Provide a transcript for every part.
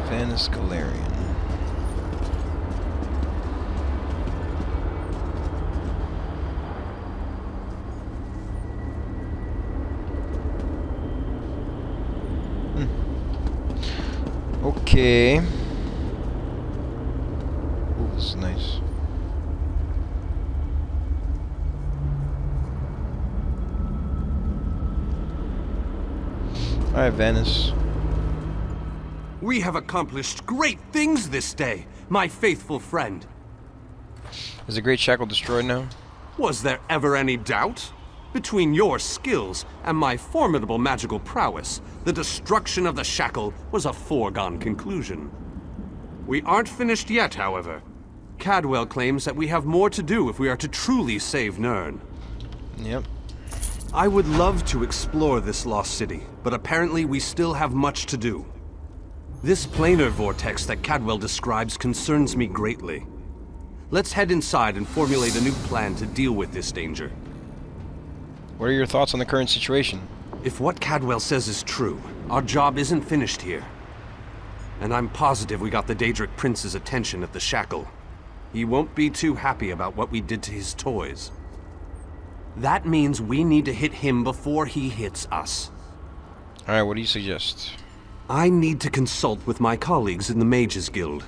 Vanus Galerion. Okay. Ooh, this is nice. Alright, Venice. We have accomplished great things this day, my faithful friend. Is the Great Shackle destroyed now? Was there ever any doubt? Between your skills and my formidable magical prowess, the destruction of the Shackle was a foregone conclusion. We aren't finished yet, however. Cadwell claims that we have more to do if we are to truly save Nirn. Yep. I would love to explore this lost city, but apparently we still have much to do. This planar vortex that Cadwell describes concerns me greatly. Let's head inside and formulate a new plan to deal with this danger. What are your thoughts on the current situation? If what Cadwell says is true, our job isn't finished here. And I'm positive we got the Daedric Prince's attention at the Shackle. He won't be too happy about what we did to his toys. That means we need to hit him before he hits us. Alright, what do you suggest? I need to consult with my colleagues in the Mages Guild.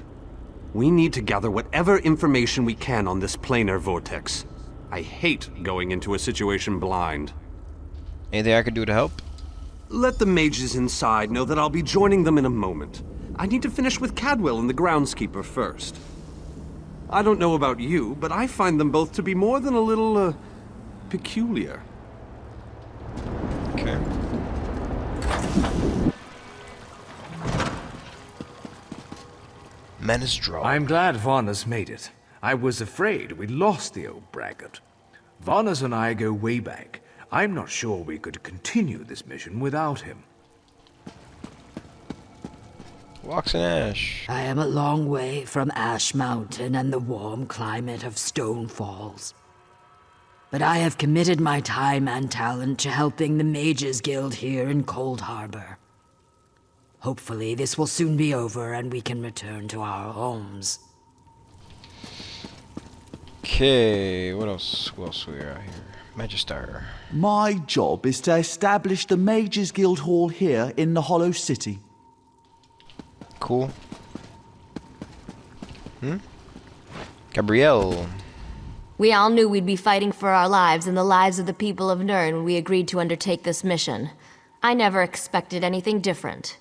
We need to gather whatever information we can on this planar vortex. I hate going into a situation blind. Anything I can do to help? Let the mages inside know that I'll be joining them in a moment. I need to finish with Cadwell and the Groundskeeper first. I don't know about you, but I find them both to be more than a little, peculiar. Okay. Menace draw. I'm glad Varna's made it. I was afraid we lost the old braggart. Varna's and I go way back. I'm not sure we could continue this mission without him. Walks in ash. I am a long way from Ash Mountain and the warm climate of Stone Falls. But I have committed my time and talent to helping the Mages Guild here in Coldharbour. Hopefully this will soon be over and we can return to our homes. Okay, what else? Who else we got here? Magister. My job is to establish the Mages Guild Hall here in the Hollow City. Cool. Gabrielle. We all knew we'd be fighting for our lives and the lives of the people of Nirn when we agreed to undertake this mission. I never expected anything different.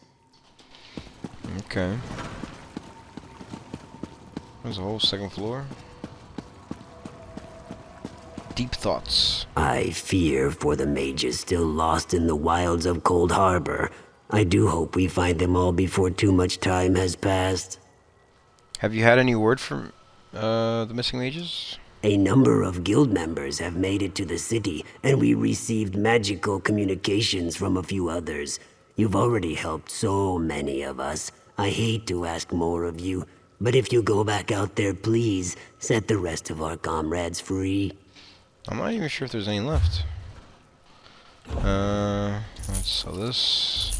Okay. There's a whole second floor. Deep thoughts. I fear for the mages still lost in the wilds of Coldharbour. I do hope we find them all before too much time has passed. Have you had any word from the missing mages? A number of guild members have made it to the city, and we received magical communications from a few others. You've already helped so many of us. I hate to ask more of you, but if you go back out there, please set the rest of our comrades free. I'm not even sure if there's any left. Let's sell this.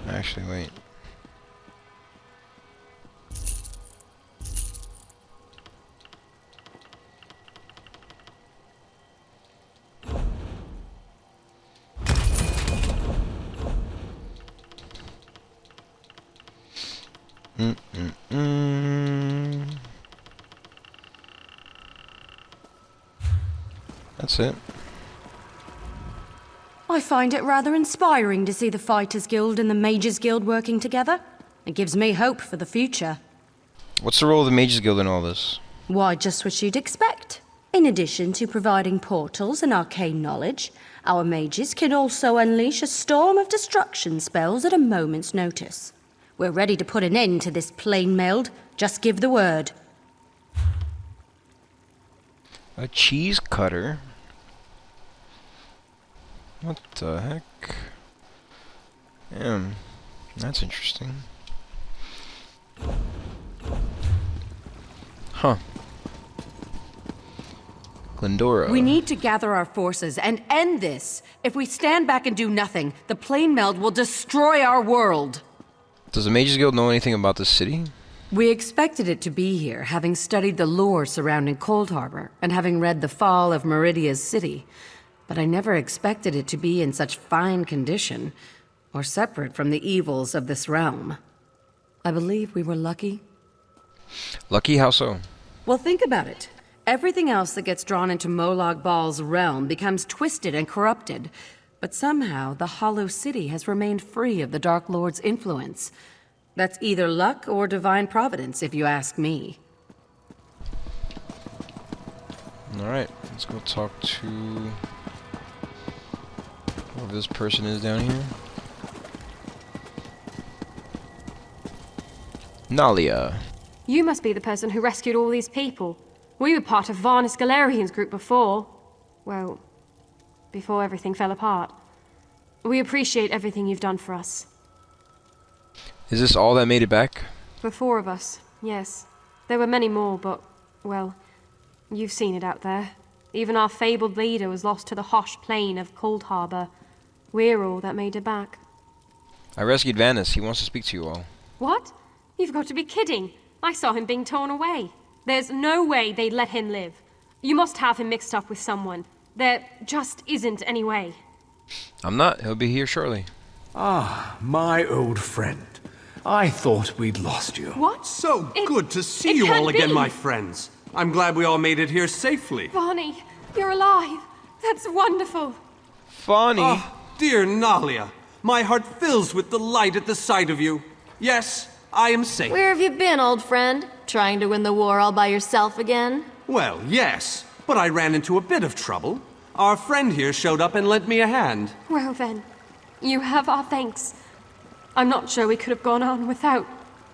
Actually, wait. That's it. I find it rather inspiring to see the Fighters Guild and the Mages Guild working together. It gives me hope for the future. What's the role of the Mages Guild in all this? Why, just what you'd expect. In addition to providing portals and arcane knowledge, our mages can also unleash a storm of destruction spells at a moment's notice. We're ready to put an end to this plain meld. Just give the word. A cheese cutter? What the heck? That's interesting. Huh. Glendora. We need to gather our forces and end this. If we stand back and do nothing, the plane meld will destroy our world. Does the Mages Guild know anything about this city? We expected it to be here, having studied the lore surrounding Coldharbour and having read The Fall of Meridia's city. But I never expected it to be in such fine condition, or separate from the evils of this realm. I believe we were lucky. Lucky? How so? Well, think about it. Everything else that gets drawn into Molag Bal's realm becomes twisted and corrupted. But somehow, the Hollow City has remained free of the Dark Lord's influence. That's either luck or divine providence, if you ask me. Alright, let's go talk to whoever this person is down here. Nalia. You must be the person who rescued all these people. We were part of Vanus Galerion's group before. Well, before everything fell apart. We appreciate everything you've done for us. Is this all that made it back? The 4 of us, yes. There were many more, but, well, you've seen it out there. Even our fabled leader was lost to the harsh plain of Coldharbour. We're all that made it back. I rescued Vanus. He wants to speak to you all. What? You've got to be kidding. I saw him being torn away. There's no way they'd let him live. You must have him mixed up with someone. There just isn't any way. I'm not. He'll be here shortly. Ah, my old friend. I thought we'd lost you. What? So good to see you all again, my friends. I'm glad we all made it here safely. Bonnie, you're alive. That's wonderful. Funny. Oh, dear Nalia, my heart fills with delight at the sight of you. Yes, I am safe. Where have you been, old friend? Trying to win the war all by yourself again? Well, yes, but I ran into a bit of trouble. Our friend here showed up and lent me a hand. Well then, you have our thanks. I'm not sure we could have gone on without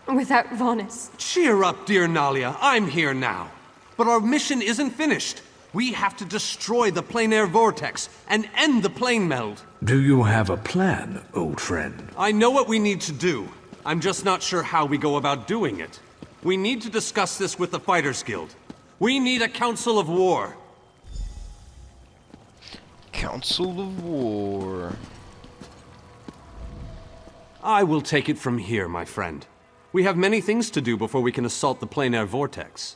Vanus. Cheer up, dear Nalia. I'm here now. But our mission isn't finished. We have to destroy the plain air vortex and end the plane meld. Do you have a plan, old friend? I know what we need to do. I'm just not sure how we go about doing it. We need to discuss this with the Fighters Guild. We need a Council of War. Council of War. I will take it from here, my friend. We have many things to do before we can assault the plain air vortex.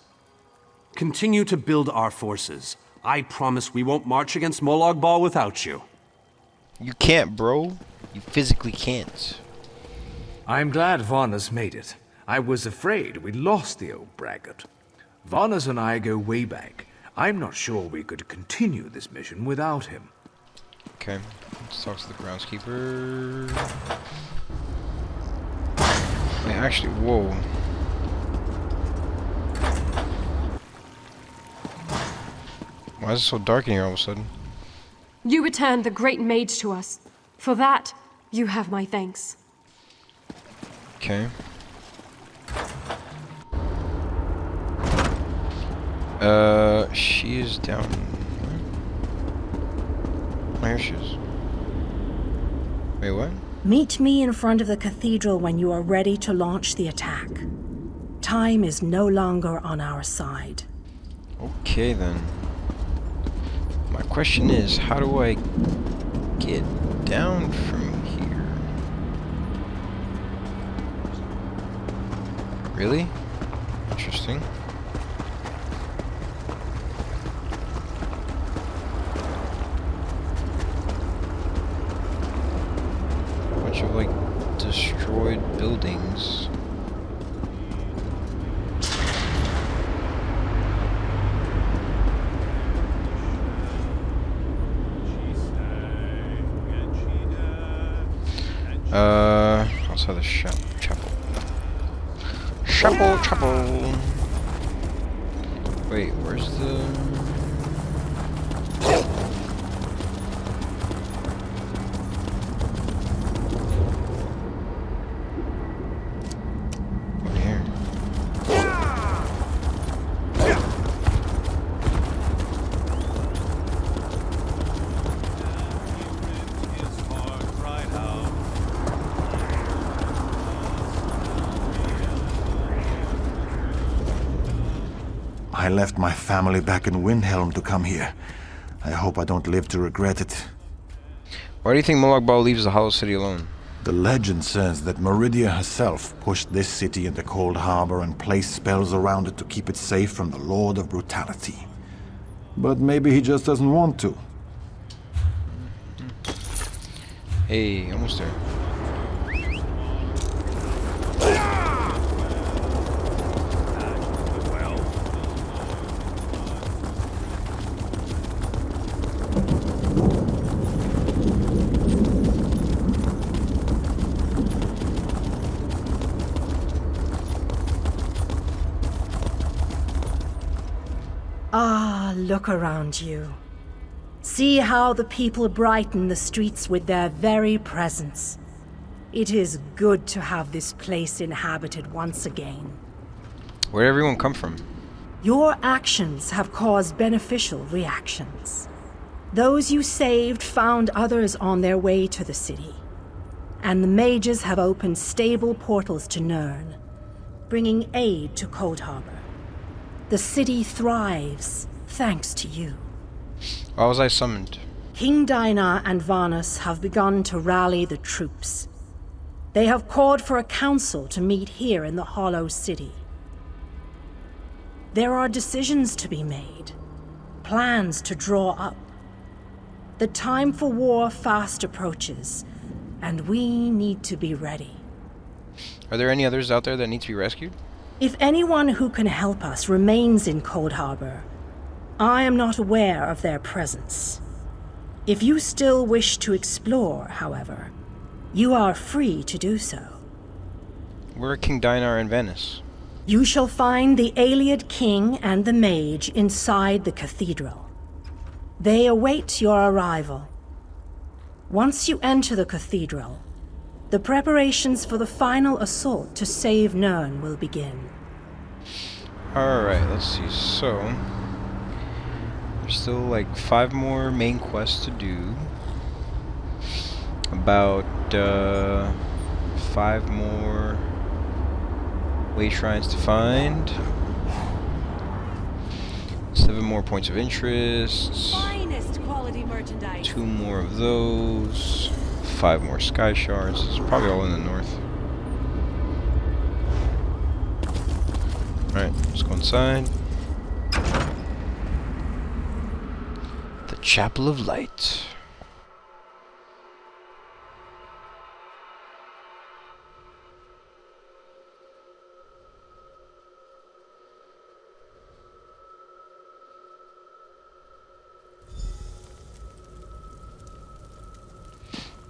Continue to build our forces. I promise we won't march against Molag Bal without you. You can't, bro. You physically can't. I'm glad Vanus made it. I was afraid we'd lost the old braggart. Vanus and I go way back. I'm not sure we could continue this mission without him. Okay, let's talk to the Groundskeeper. Wait, actually, whoa. Why is it so dark in here all of a sudden? You returned the great mage to us. For that, you have my thanks. Okay. She is down. Oh, here she is. Wait, what? Meet me in front of the cathedral when you are ready to launch the attack. Time is no longer on our side. Okay, then. My question is, how do I get down from here? Really? Interesting. Bunch of, like, destroyed buildings. Outside the chapel. Chapel. Wait, where's the... What here? I left my family back in Windhelm to come here. I hope I don't live to regret it. Why do you think Molag Bal leaves the Hollow City alone? The legend says that Meridia herself pushed this city into Coldharbour and placed spells around it to keep it safe from the Lord of Brutality. But maybe he just doesn't want to. Hey, almost there. Ah, look around you. See how the people brighten the streets with their very presence. It is good to have this place inhabited once again. Where'd everyone come from? Your actions have caused beneficial reactions. Those you saved found others on their way to the city. And the mages have opened stable portals to Nirn, bringing aid to Coldharbour. The city thrives, thanks to you. Why was I summoned? King Dynar and Vanus have begun to rally the troops. They have called for a council to meet here in the Hollow City. There are decisions to be made, plans to draw up. The time for war fast approaches, and we need to be ready. Are there any others out there that need to be rescued? If anyone who can help us remains in Coldharbour, I am not aware of their presence. If you still wish to explore, however, you are free to do so. Where are King Dynar and Vanus? You shall find the Ayleid King and the Mage inside the cathedral. They await your arrival. Once you enter the cathedral, the preparations for the final assault to save Nirn will begin. Alright, let's see. So, there's still like 5 more main quests to do. About 5 more way shrines to find. 7 more points of interest. Finest quality merchandise. 2 more of those. 5 more sky shards. It's probably all in the north. Alright, let's go inside. The Chapel of Light.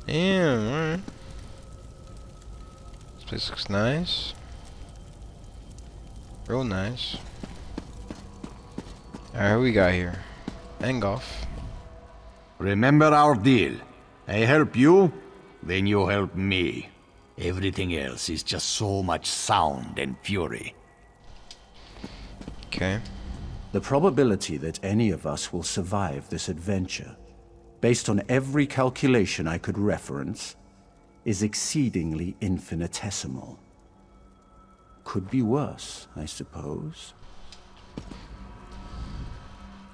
Damn, alright. This place looks nice. Real nice. Alright, who we got here? Engolf. Remember our deal. I help you, then you help me. Everything else is just so much sound and fury. Okay. The probability that any of us will survive this adventure, based on every calculation I could reference, is exceedingly infinitesimal. Could be worse, I suppose.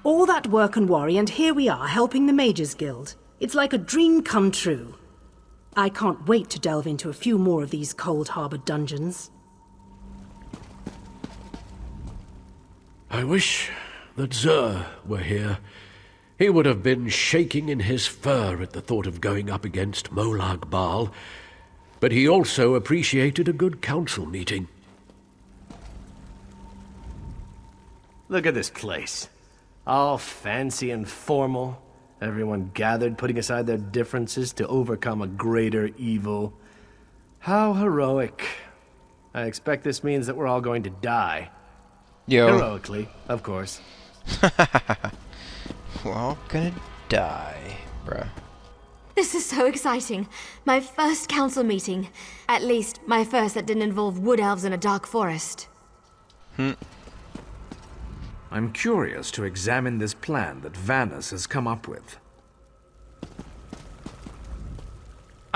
All that work and worry, and here we are, helping the Mages Guild. It's like a dream come true. I can't wait to delve into a few more of these Coldharbour dungeons. I wish that Zur were here. He would have been shaking in his fur at the thought of going up against Molag Bal, but he also appreciated a good council meeting. Look at this place. All fancy and formal. Everyone gathered, putting aside their differences to overcome a greater evil. How heroic. I expect this means that we're all going to die. Yo. Heroically, of course. We're all gonna die, bruh. This is so exciting. My first council meeting. At least, my first that didn't involve wood elves in a dark forest. I'm curious to examine this plan that Vanus has come up with.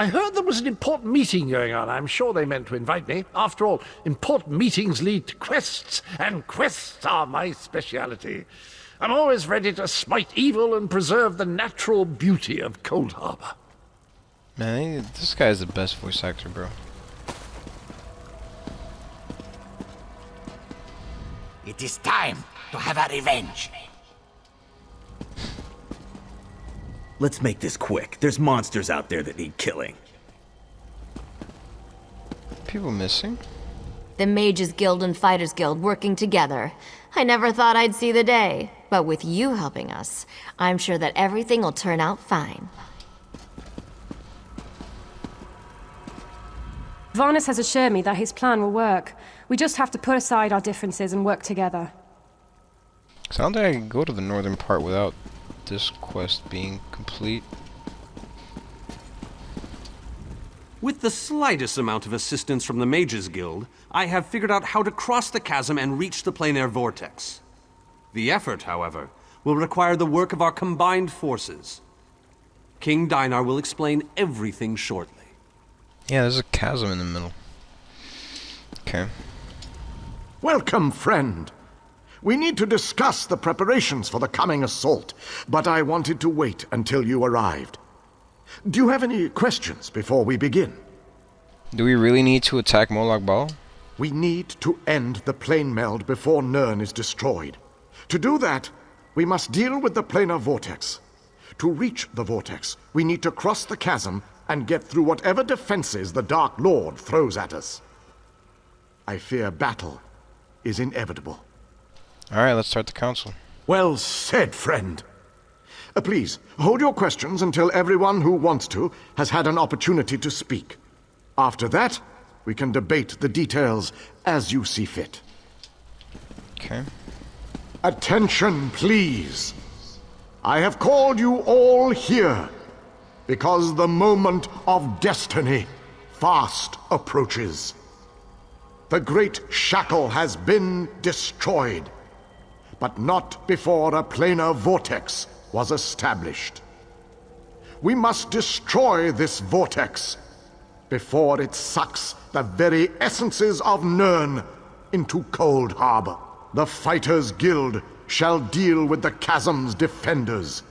I heard there was an important meeting going on. I'm sure they meant to invite me. After all, important meetings lead to quests, and quests are my speciality. I'm always ready to smite evil and preserve the natural beauty of Coldharbour. Man, this guy is the best voice actor, bro. It is time to have a revenge. Let's make this quick. There's monsters out there that need killing. People missing? The Mages Guild and Fighters Guild working together. I never thought I'd see the day. But with you helping us, I'm sure that everything will turn out fine. Vanus has assured me that his plan will work. We just have to put aside our differences and work together. Sounds like I can go to the northern part without this quest being complete. With the slightest amount of assistance from the Mages Guild, I have figured out how to cross the chasm and reach the planar vortex. The effort, however, will require the work of our combined forces. King Dynar will explain everything shortly. Yeah, there's a chasm in the middle. Okay. Welcome, friend. We need to discuss the preparations for the coming assault, but I wanted to wait until you arrived. Do you have any questions before we begin? Do we really need to attack Molag Bal? We need to end the plane meld before Nirn is destroyed. To do that, we must deal with the planar vortex. To reach the vortex, we need to cross the chasm and get through whatever defenses the Dark Lord throws at us. I fear battle is inevitable. Alright, let's start the council. Well said, friend. Please, hold your questions until everyone who wants to has had an opportunity to speak. After that, we can debate the details as you see fit. Okay. Attention, please. I have called you all here because the moment of destiny fast approaches. The great Shackle has been destroyed, but not before a planar vortex was established. We must destroy this vortex before it sucks the very essences of Nirn into Coldharbour. The Fighters Guild shall deal with the chasm's defenders,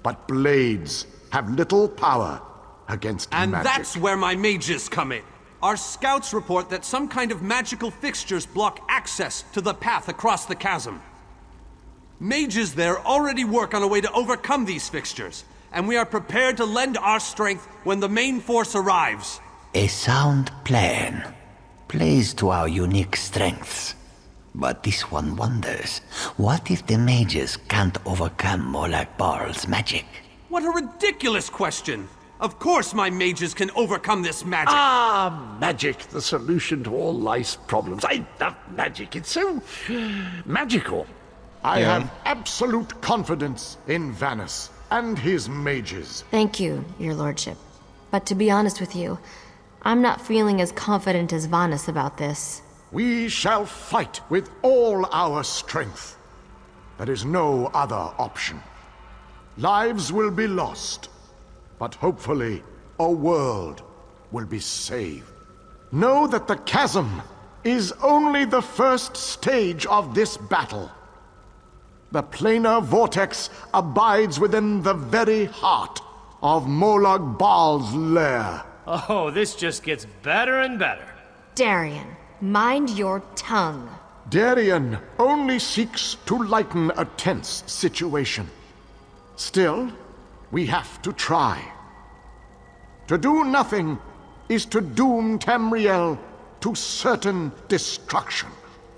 but blades have little power against magic. And that's where my mages come in. Our scouts report that some kind of magical fixtures block access to the path across the chasm. Mages there already work on a way to overcome these fixtures, and we are prepared to lend our strength when the main force arrives. A sound plan. Plays to our unique strengths. But this one wonders, what if the mages can't overcome Molag Bal's magic? What a ridiculous question! Of course my mages can overcome this magic! Ah, magic, the solution to all life's problems. I love magic, it's so magical. I have absolute confidence in Vanus and his mages. Thank you, your lordship. But to be honest with you, I'm not feeling as confident as Vanus about this. We shall fight with all our strength. There is no other option. Lives will be lost, but hopefully a world will be saved. Know that the chasm is only the first stage of this battle. The planar vortex abides within the very heart of Molag Bal's lair. Oh, this just gets better and better. Darian, mind your tongue. Darian only seeks to lighten a tense situation. Still, we have to try. To do nothing is to doom Tamriel to certain destruction.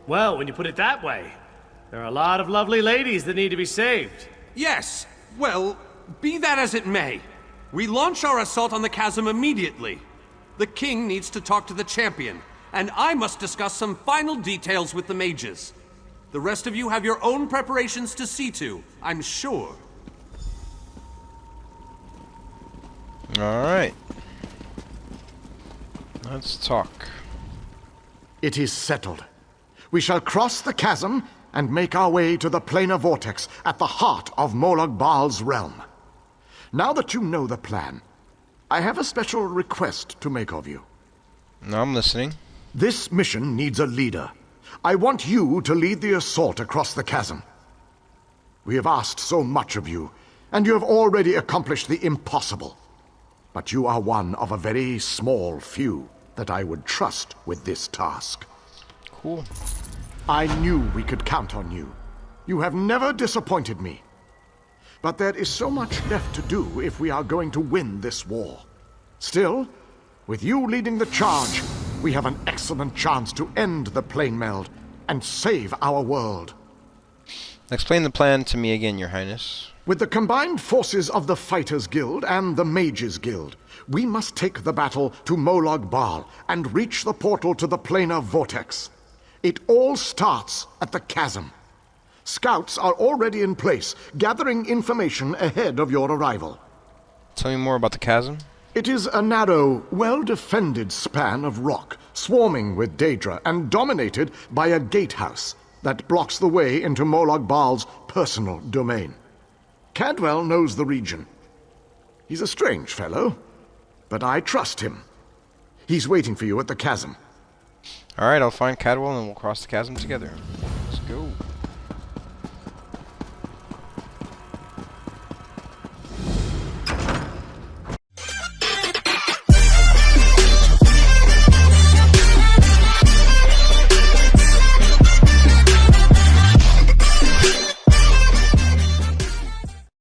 Well, when you put it that way, there are a lot of lovely ladies that need to be saved. Yes, well, be that as it may. We launch our assault on the chasm immediately. The king needs to talk to the champion, and I must discuss some final details with the mages. The rest of you have your own preparations to see to, I'm sure. Alright. Let's talk. It is settled. We shall cross the chasm and make our way to the planar vortex at the heart of Molag Bal's realm. Now that you know the plan, I have a special request to make of you. No, I'm listening. This mission needs a leader. I want you to lead the assault across the chasm. We have asked so much of you, and you have already accomplished the impossible. But you are one of a very small few that I would trust with this task. Cool. I knew we could count on you. You have never disappointed me. But there is so much left to do if we are going to win this war. Still, with you leading the charge, we have an excellent chance to end the plane meld and save our world. Explain the plan to me again, Your Highness. With the combined forces of the Fighters Guild and the Mages Guild, we must take the battle to Molag Bal and reach the portal to the planar vortex. It all starts at the chasm. Scouts are already in place, gathering information ahead of your arrival. Tell me more about the chasm. It is a narrow, well-defended span of rock, swarming with Daedra and dominated by a gatehouse that blocks the way into Molag Bal's personal domain. Cadwell knows the region. He's a strange fellow, but I trust him. He's waiting for you at the chasm. Alright, I'll find Cadwell and we'll cross the chasm together. Let's go.